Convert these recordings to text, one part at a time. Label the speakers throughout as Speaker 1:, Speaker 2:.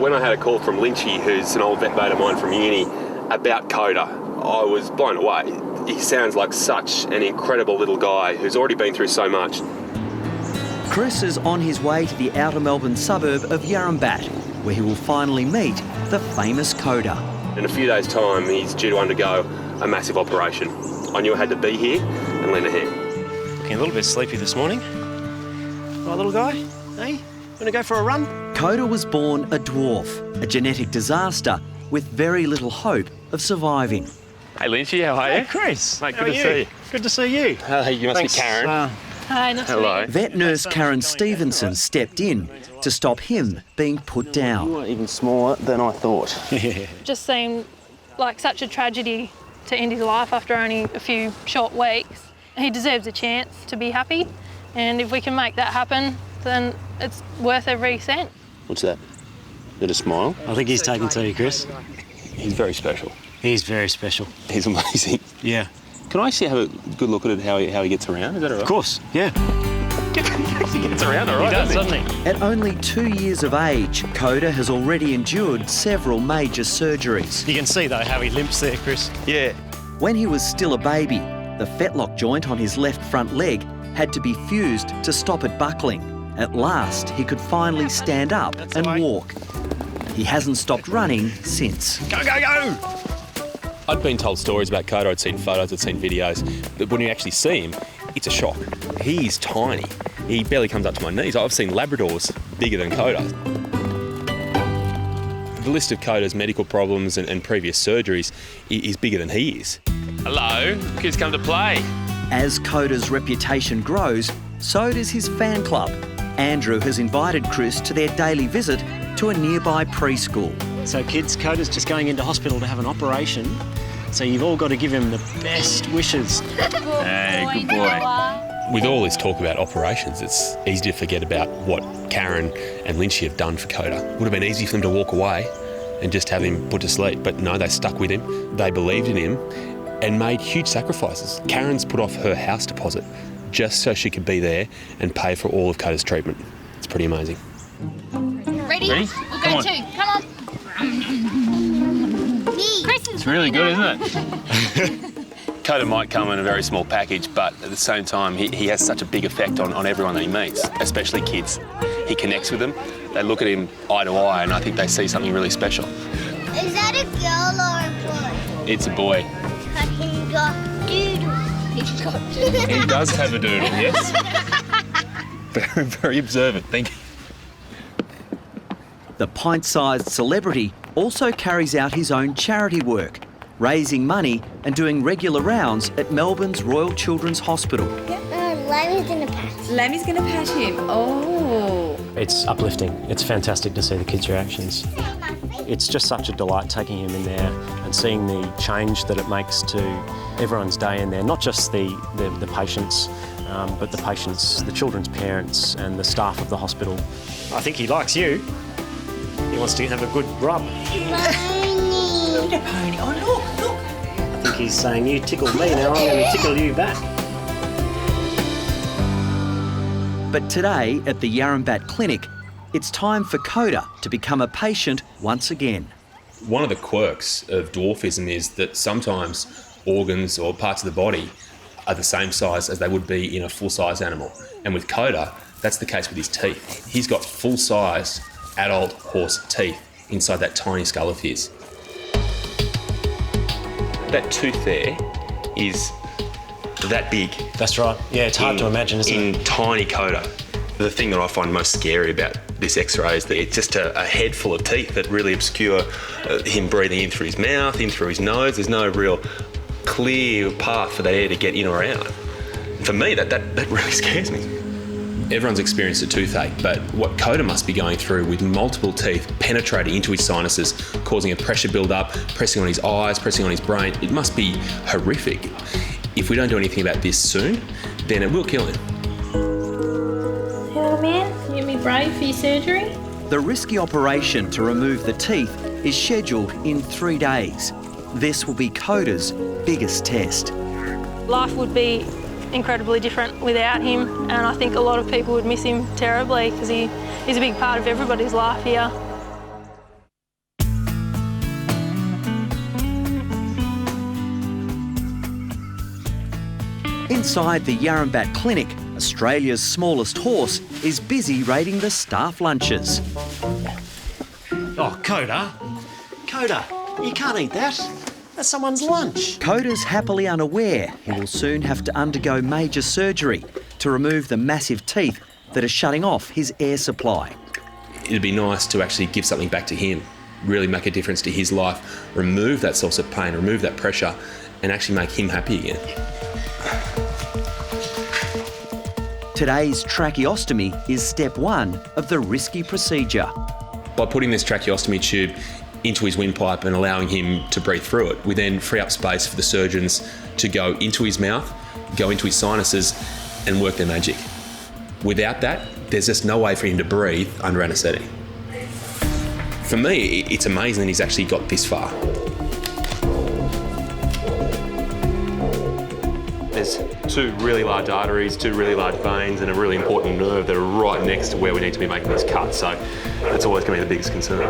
Speaker 1: When I had a call from Lynchy, who's an old vet mate of mine from uni, about Koda, I was blown away. He sounds like such an incredible little guy who's already been through so much.
Speaker 2: Chris is on his way to the outer Melbourne suburb of Yarrambat, where he will finally meet the famous Koda.
Speaker 1: In a few days' time, he's due to undergo a massive operation. I knew I had to be here and lend a hand.
Speaker 3: Looking a little bit sleepy this morning. Right, little guy? Hey, want to go for a run?
Speaker 2: Koda was born a dwarf, a genetic disaster with very little hope of surviving.
Speaker 1: Hey Lynchy, how are you?
Speaker 3: Hey Chris,
Speaker 1: Mate, good to see you.
Speaker 3: Good to see you.
Speaker 1: You must
Speaker 3: Thanks.
Speaker 1: be Karen.
Speaker 4: Hi, nice
Speaker 1: Hello.
Speaker 4: to meet
Speaker 2: Vet nurse Karen Stevenson stepped in to stop him being put down.
Speaker 3: You are even smaller than I thought.
Speaker 4: you. Just seemed like such a tragedy to end his life after only a few short weeks. He deserves a chance to be happy, and if we can make that happen, then it's worth every cent.
Speaker 3: What's that? Is it a smile?
Speaker 5: I think he's taken to you, Chris.
Speaker 1: He's very special.
Speaker 5: He's very special.
Speaker 1: He's amazing.
Speaker 5: Yeah.
Speaker 1: Can I actually have a good look at it, how he gets around? Is that all right?
Speaker 5: Of course, yeah.
Speaker 1: He actually gets around all right,
Speaker 5: He does,
Speaker 1: doesn't he?
Speaker 5: doesn't he?
Speaker 2: At only 2 years of age, Koda has already endured several major surgeries.
Speaker 5: You can see, though, how he limps there, Chris.
Speaker 1: Yeah.
Speaker 2: When he was still a baby, the fetlock joint on his left front leg had to be fused to stop it buckling. At last, he could finally stand up and walk. He hasn't stopped running since.
Speaker 3: Go, go, go!
Speaker 1: I'd been told stories about Koda, I'd seen photos, I'd seen videos, but when you actually see him, it's a shock. He's tiny. He barely comes up to my knees. I've seen Labradors bigger than Koda. The list of Koda's medical problems and previous surgeries is bigger than he is. Hello, kids come to play.
Speaker 2: As Koda's reputation grows, so does his fan club. Andrew has invited Chris to their daily visit to a nearby preschool.
Speaker 5: So, kids, Koda's just going into hospital to have an operation, so you've all got to give him the best wishes.
Speaker 1: Hey, good boy. With all this talk about operations, it's easy to forget about what Karen and Lynchy have done for Koda. It would have been easy for them to walk away and just have him put to sleep, but no, they stuck with him, they believed in him and made huge sacrifices. Karen's put off her house deposit just so she could be there and pay for all of Koda's treatment. It's pretty amazing.
Speaker 6: Ready? We'll go too. Come on.
Speaker 1: It's really good, isn't it? Koda might come in a very small package, but at the same time, he has such a big effect on everyone that he meets, especially kids. He connects with them, they look at him eye to eye, and I think they see something really special.
Speaker 6: Is that a girl or a boy?
Speaker 1: It's a boy.
Speaker 6: But he got doodle. He's got doodle.
Speaker 1: He does have a doodle, yes. Very, very observant, thank you.
Speaker 2: The pint-sized celebrity also carries out his own charity work, raising money and doing regular rounds at Melbourne's Royal Children's Hospital.
Speaker 6: Lammy's gonna pat him.
Speaker 7: Lammy's gonna pat him. Oh.
Speaker 5: It's uplifting. It's fantastic to see the kids' reactions. It's just such a delight taking him in there and seeing the change that it makes to everyone's day in there, not just the patients, but the patients, the children's parents and the staff of the hospital. I think he likes you. He wants to have a good rub.
Speaker 6: Pony.
Speaker 7: Pony. Oh, look, look.
Speaker 5: I think he's saying, you tickle me, now I'm going to tickle you back.
Speaker 2: But today at the Yarrambat Clinic, it's time for Koda to become a patient once again.
Speaker 1: One of the quirks of dwarfism is that sometimes organs or parts of the body are the same size as they would be in a full-size animal. And with Koda, that's the case with his teeth. He's got full-size adult horse teeth inside that tiny skull of his. That tooth there is that big.
Speaker 5: That's right. Yeah, it's hard to imagine, isn't it?
Speaker 1: In tiny Koda. The thing that I find most scary about this X-ray is that it's just a head full of teeth that really obscure him breathing in through his mouth, in through his nose. There's no real clear path for that air to get in or out. For me, that really scares me. Everyone's experienced a toothache, but what Koda must be going through with multiple teeth penetrating into his sinuses, causing a pressure build-up, pressing on his eyes, pressing on his brain, it must be horrific. If we don't do anything about this soon, then it will kill him.
Speaker 4: Hey, little man, you gonna be brave for your surgery?
Speaker 2: The risky operation to remove the teeth is scheduled in 3 days. This will be Koda's biggest test.
Speaker 4: Life would be incredibly different without him, and I think a lot of people would miss him terribly because he's a big part of everybody's life here.
Speaker 2: Inside the Yarrambat Clinic, Australia's smallest horse is busy raiding the staff lunches.
Speaker 3: Oh, Koda. Koda, you can't eat that. That's someone's lunch.
Speaker 2: Koda's happily unaware he will soon have to undergo major surgery to remove the massive teeth that are shutting off his air supply.
Speaker 1: It'd be nice to actually give something back to him, really make a difference to his life, remove that source of pain, remove that pressure, and actually make him happy again.
Speaker 2: Today's tracheostomy is step one of the risky procedure.
Speaker 1: By putting this tracheostomy tube into his windpipe and allowing him to breathe through it, we then free up space for the surgeons to go into his mouth, go into his sinuses and work their magic. Without that, there's just no way for him to breathe under anaesthetic. For me, it's amazing that he's actually got this far. There's two really large arteries, two really large veins and a really important nerve that are right next to where we need to be making this cut, so that's always going to be the biggest concern.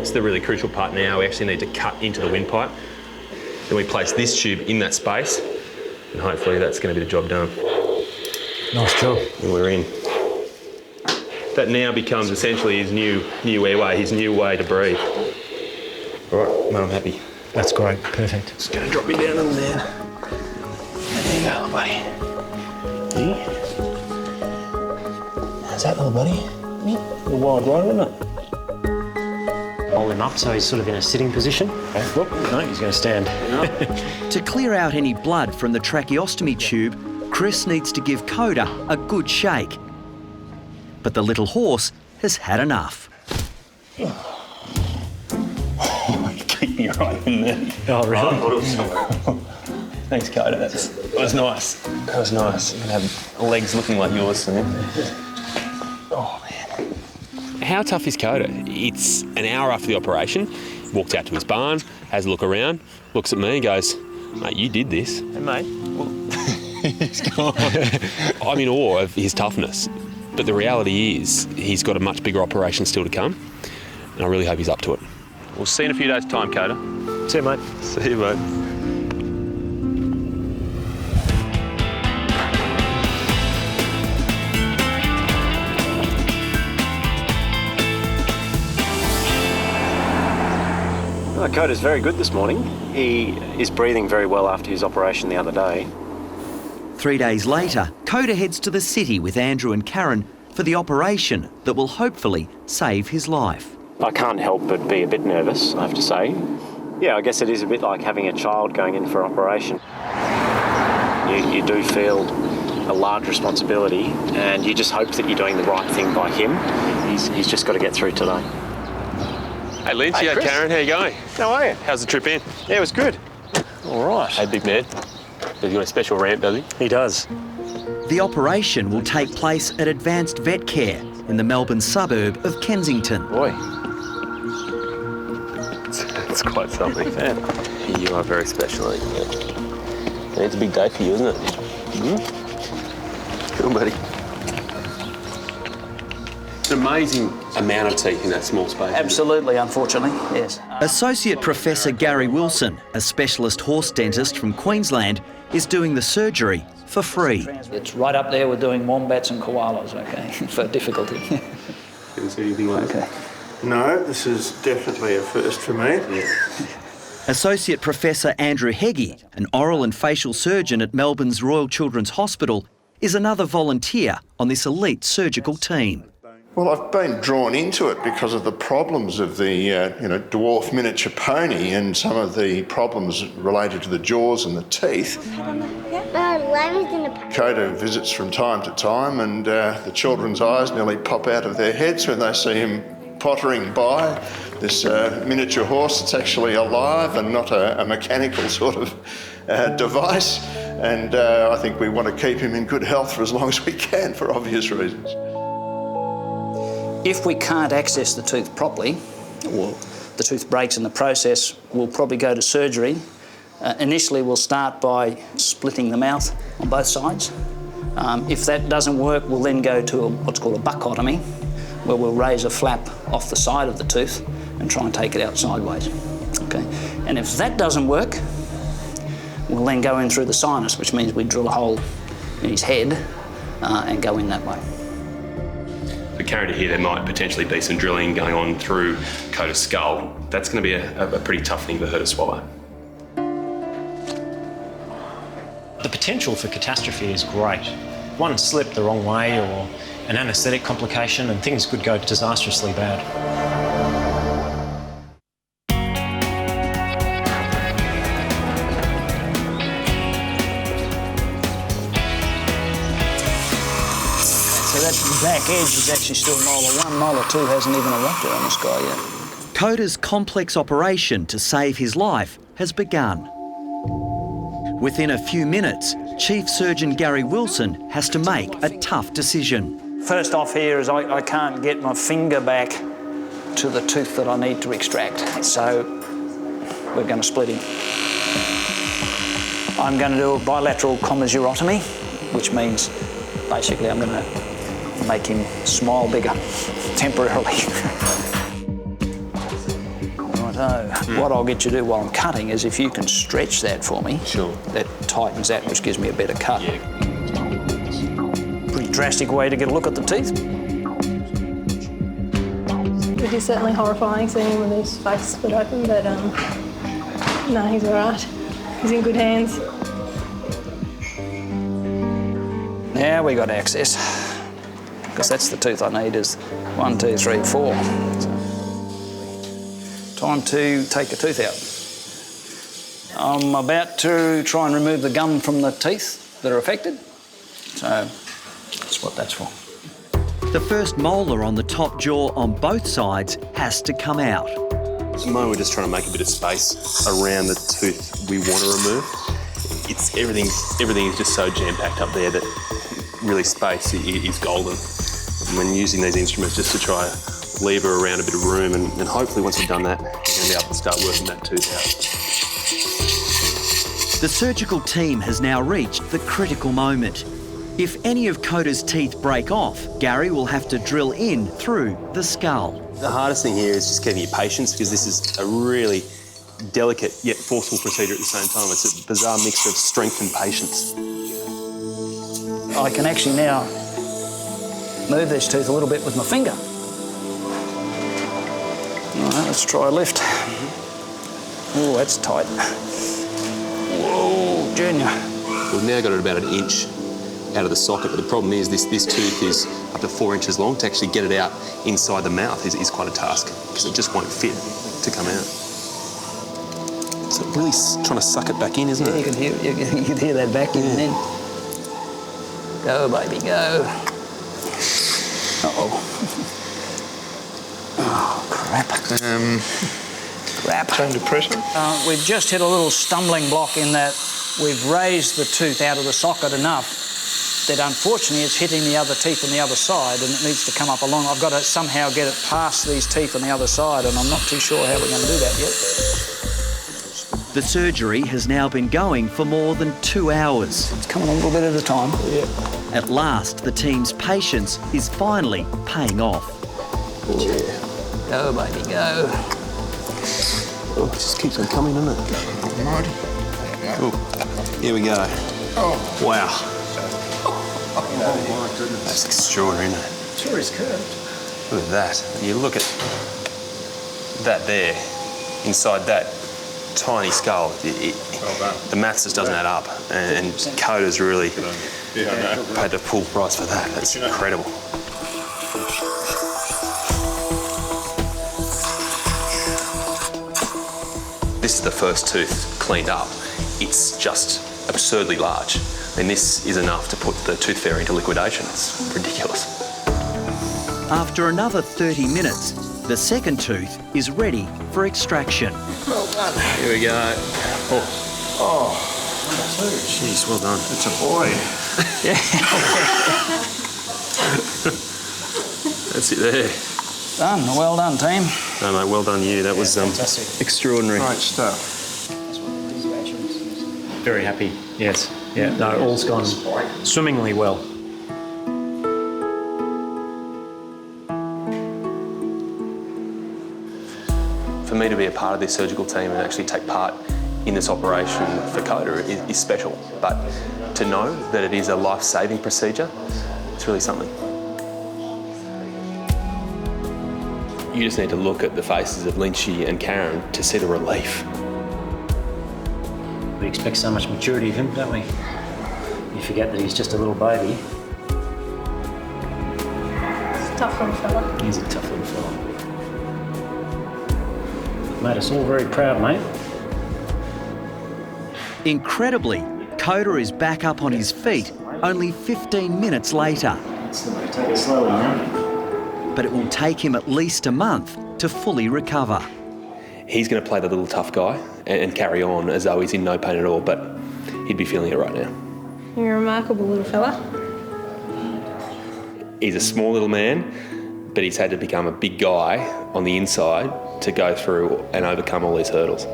Speaker 1: It's the really crucial part now. We actually need to cut into the windpipe. Then we place this tube in that space and hopefully that's going to be the job done.
Speaker 3: Nice job.
Speaker 1: And we're in. That now becomes essentially his new airway, his new way to breathe. All right, man, I'm happy.
Speaker 3: That's great. Perfect.
Speaker 1: Just going to drop me down in there. There you go, buddy.
Speaker 3: How's that, little buddy? A little wild ride, isn't it? Hold him up so he's sort of in a sitting position. Okay. Whoop. No, he's going to stand.
Speaker 2: To clear out any blood from the tracheostomy tube, Chris needs to give Koda a good shake. But the little horse has had enough.
Speaker 1: Keep me right in there.
Speaker 3: Oh, really?
Speaker 1: Thanks, Koda. That was nice. That was nice. You can have legs looking like yours soon. Oh, man. How tough is Koda? It's an hour after the operation. He walks out to his barn, has a look around, looks at me and goes, mate, you did this. Hey, mate. Well, he's gone. I'm in awe of his toughness. But the reality is he's got a much bigger operation still to come, and I really hope he's up to it. We'll see you in a few days' time, Koda.
Speaker 3: See you, mate.
Speaker 1: See you, mate.
Speaker 8: Koda's very good this morning. He is breathing very well after his operation the other day.
Speaker 2: 3 days later, Koda heads to the city with Andrew and Karen for the operation that will hopefully save his life.
Speaker 8: I can't help but be a bit nervous, I have to say. Yeah, I guess it is a bit like having a child going in for operation. You do feel a large responsibility and you just hope that you're doing the right thing by him. He's just got to get through today.
Speaker 1: Hey, Lynch, hey, Karen, how you going?
Speaker 8: How are you?
Speaker 1: How's the trip in?
Speaker 8: Yeah, it was good.
Speaker 3: All right.
Speaker 1: Hey, big man. He's got a special ramp, does he?
Speaker 3: He does.
Speaker 2: The operation will take place at Advanced Vet Care in the Melbourne suburb of Kensington.
Speaker 1: Boy. It's quite something.
Speaker 8: Yeah.
Speaker 1: You are very special, ain't you? It's a big day for you, isn't it? Mm-hmm. Cool, buddy. It's an amazing amount of teeth in that small space.
Speaker 9: Absolutely, unfortunately, yes.
Speaker 2: Associate Professor Gary Wilson, a specialist horse dentist from Queensland, is doing the surgery for free.
Speaker 9: It's right up there with doing wombats and koalas, okay, for difficulty.
Speaker 1: Didn't see anything like
Speaker 9: Okay.
Speaker 10: No, this is definitely a first for me.
Speaker 2: Associate Professor Andrew Heggie, an oral and facial surgeon at Melbourne's Royal Children's Hospital, is another volunteer on this elite surgical team.
Speaker 10: Well, I've been drawn into it because of the problems of the dwarf miniature pony and some of the problems related to the jaws and the teeth. Koda visits from time to time and the children's eyes nearly pop out of their heads when they see him pottering by. This miniature horse that's actually alive and not a mechanical sort of device. And I think we want to keep him in good health for as long as we can for obvious reasons.
Speaker 9: If we can't access the tooth properly, or the tooth breaks in the process, we'll probably go to surgery. Initially, we'll start by splitting the mouth on both sides. If that doesn't work, we'll then go to what's called a buccotomy, where we'll raise a flap off the side of the tooth and try and take it out sideways. Okay, and if that doesn't work, we'll then go in through the sinus, which means we drill a hole in his head and go in that way.
Speaker 1: The carried here, there might potentially be some drilling going on through Koda's skull. That's going to be a pretty tough thing for her to swallow.
Speaker 5: The potential for catastrophe is great. One slip the wrong way or an anaesthetic complication and things could go disastrously bad.
Speaker 9: So that back edge is actually still molar 1. Molar 2 hasn't even erupted on this guy yet.
Speaker 2: Koda's complex operation to save his life has begun. Within a few minutes, Chief Surgeon Gary Wilson has to make a tough decision.
Speaker 9: First off here is I can't get my finger back to the tooth that I need to extract. So we're going to split him. I'm going to do a bilateral commissurotomy, which means basically I'm going to make him smile bigger, temporarily. What I'll get you to do while I'm cutting is if you can stretch that for me.
Speaker 1: Sure.
Speaker 9: That tightens that, which gives me a better cut.
Speaker 1: Yeah.
Speaker 9: Pretty drastic way to get a look at the teeth.
Speaker 4: It is certainly horrifying seeing him with his face split open, but no, he's all right. He's in good hands.
Speaker 9: Now we got access, because that's the tooth I need is 1, 2, 3, 4. So, time to take the tooth out. I'm about to try and remove the gum from the teeth that are affected. So that's what that's for.
Speaker 2: The first molar on the top jaw on both sides has to come out.
Speaker 1: At the moment, we're just trying to make a bit of space around the tooth we want to remove. Everything is just so jam-packed up there that really space is golden. And when using these instruments, just to try lever around a bit of room, and hopefully once you've done that, you're going to be able to start working that tooth out.
Speaker 2: The surgical team has now reached the critical moment. If any of Koda's teeth break off, Gary will have to drill in through the skull.
Speaker 1: The hardest thing here is just getting your patience, because this is a really delicate yet forceful procedure at the same time. It's a bizarre mixture of strength and patience.
Speaker 9: I can actually now move this tooth a little bit with my finger. All right, let's try a lift. Oh, that's tight. Whoa, Junior.
Speaker 1: We've now got it about 1 inch out of the socket, but the problem is this tooth is up to 4 inches long. To actually get it out inside the mouth is quite a task, because it just won't fit to come out. So really trying to suck it back in, isn't it?
Speaker 9: You can hear that vacuum in. Go, baby, go. Uh-oh. Oh, crap. Crap.
Speaker 10: Change of pressure?
Speaker 9: We've just hit a little stumbling block in that we've raised the tooth out of the socket enough that unfortunately it's hitting the other teeth on the other side and it needs to come up along. I've got to somehow get it past these teeth on the other side, and I'm not too sure how we're going to do that yet.
Speaker 2: The surgery has now been going for more than 2 hours.
Speaker 9: It's coming a little bit at a time. Yeah.
Speaker 2: At last, the team's patience is finally paying off.
Speaker 1: Yeah.
Speaker 9: Go, baby, go.
Speaker 1: Oh, it just keeps on coming, doesn't it? Oh, here we go.
Speaker 10: Oh.
Speaker 1: Wow.
Speaker 10: Oh, my goodness.
Speaker 1: That's extraordinary, isn't it?
Speaker 10: Sure is curved.
Speaker 1: Look at that. And you look at that there, inside that tiny skull. The maths just doesn't add up. And Koda's really paid the full price for that. That's incredible. This is the first tooth cleaned up. It's just absurdly large. And this is enough to put the tooth fairy into liquidation. It's ridiculous.
Speaker 2: After another 30 minutes, the second tooth is ready for extraction.
Speaker 10: Well done.
Speaker 1: Here we go.
Speaker 10: Oh,
Speaker 1: Jeez, well done.
Speaker 10: it's a boy.
Speaker 1: That's it there.
Speaker 9: Done. Well done, team.
Speaker 1: No, mate, well done you. That was extraordinary.
Speaker 10: Great stuff.
Speaker 5: Very happy, yes. Yeah, no, all's gone swimmingly well.
Speaker 1: For me to be a part of this surgical team and actually take part in this operation for Koda is special, but to know that it is a life-saving procedure, it's really something. You just need to look at the faces of Lynchy and Karen to see the relief.
Speaker 3: We expect so much maturity of him, don't we? You forget that he's just a little baby.
Speaker 4: It's a tough little fella.
Speaker 3: He's a tough little fella. Made us all very proud, mate.
Speaker 2: Incredibly, Koda is back up on his feet only 15 minutes later.
Speaker 3: Take it slowly now.
Speaker 2: But it will take him at least a month to fully recover.
Speaker 1: He's going to play the little tough guy and carry on as though he's in no pain at all, but he'd be feeling it right now.
Speaker 4: You're a remarkable little fella.
Speaker 1: He's a small little man, but he's had to become a big guy on the inside to go through and overcome all these hurdles.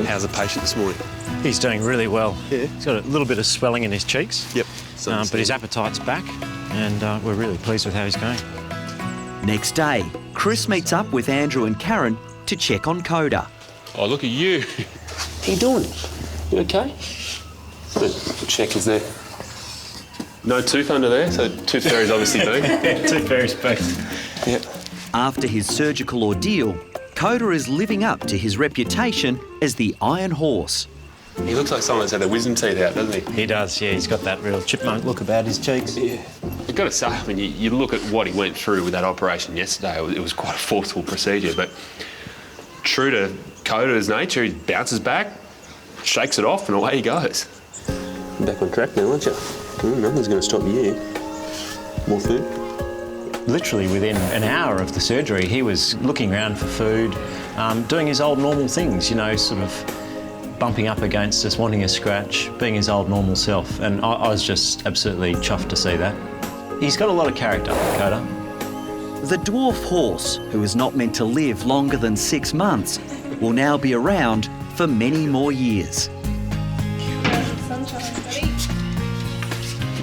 Speaker 1: How's the patient this morning?
Speaker 5: He's doing really well.
Speaker 1: Yeah.
Speaker 5: He's got a little bit of swelling in his cheeks.
Speaker 1: Yep.
Speaker 5: But his appetite's back, and we're really pleased with how he's going.
Speaker 2: Next day, Chris meets up with Andrew and Karen to check on Koda.
Speaker 1: Oh, look at you. How you doing? You okay? Good. Check is there. No tooth under there, so tooth fairy's obviously big.
Speaker 5: Tooth fairy's big.
Speaker 1: Yep.
Speaker 2: After his surgical ordeal, Koda is living up to his reputation as the Iron Horse.
Speaker 1: He looks like someone that's had their wisdom teeth out, doesn't he?
Speaker 5: He does, yeah. He's got that real chipmunk look about his cheeks.
Speaker 1: Yeah. I've got to say, I mean, you look at what he went through with that operation yesterday, it was quite a forceful procedure, but true to Koda's nature, he bounces back, shakes it off, and away he goes. You're back on track now, aren't you? Nothing's going to stop you. More food?
Speaker 5: Literally within an hour of the surgery, he was looking around for food, doing his old normal things, you know, sort of bumping up against us, wanting a scratch, being his old normal self. And I was just absolutely chuffed to see that. He's got a lot of character, Koda.
Speaker 2: The dwarf horse, who is not meant to live longer than 6 months, will now be around for many more years.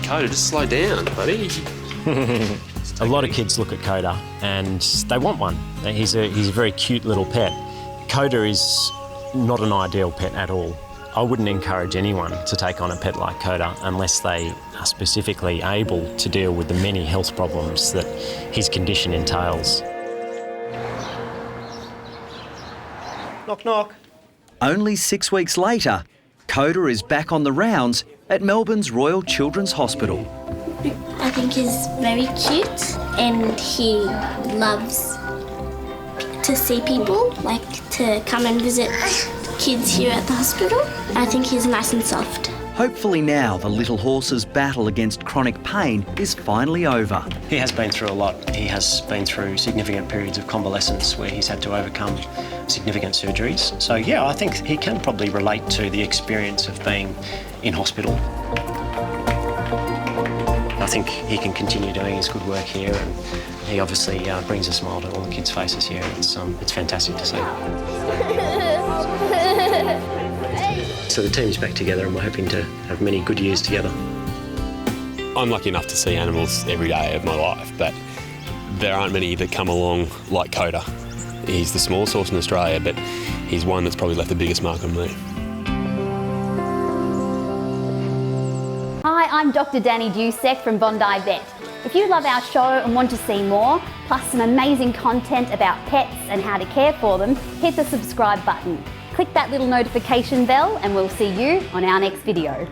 Speaker 1: Koda, just slow down, buddy.
Speaker 5: A lot of kids look at Koda and they want one. He's a very cute little pet. Koda is not an ideal pet at all. I wouldn't encourage anyone to take on a pet like Koda unless they are specifically able to deal with the many health problems that his condition entails.
Speaker 3: Knock, knock.
Speaker 2: Only 6 weeks later, Koda is back on the rounds at Melbourne's Royal Children's Hospital.
Speaker 6: I think he's very cute and he loves to see people, like to come and visit kids here at the hospital. I think he's nice and soft.
Speaker 2: Hopefully now the little horse's battle against chronic pain is finally over.
Speaker 3: He has been through a lot. He has been through significant periods of convalescence where he's had to overcome significant surgeries. So yeah, I think he can probably relate to the experience of being in hospital. I think he can continue doing his good work here, and he obviously brings a smile to all the kids' faces here. It's fantastic to see. So the team's back together and we're hoping to have many good years together.
Speaker 1: I'm lucky enough to see animals every day of my life, but there aren't many that come along like Koda. He's the smallest horse in Australia, but he's one that's probably left the biggest mark on me.
Speaker 11: Hi, I'm Dr. Danny Dusek from Bondi Vet. If you love our show and want to see more, plus some amazing content about pets and how to care for them, hit the subscribe button. Click that little notification bell and we'll see you on our next video.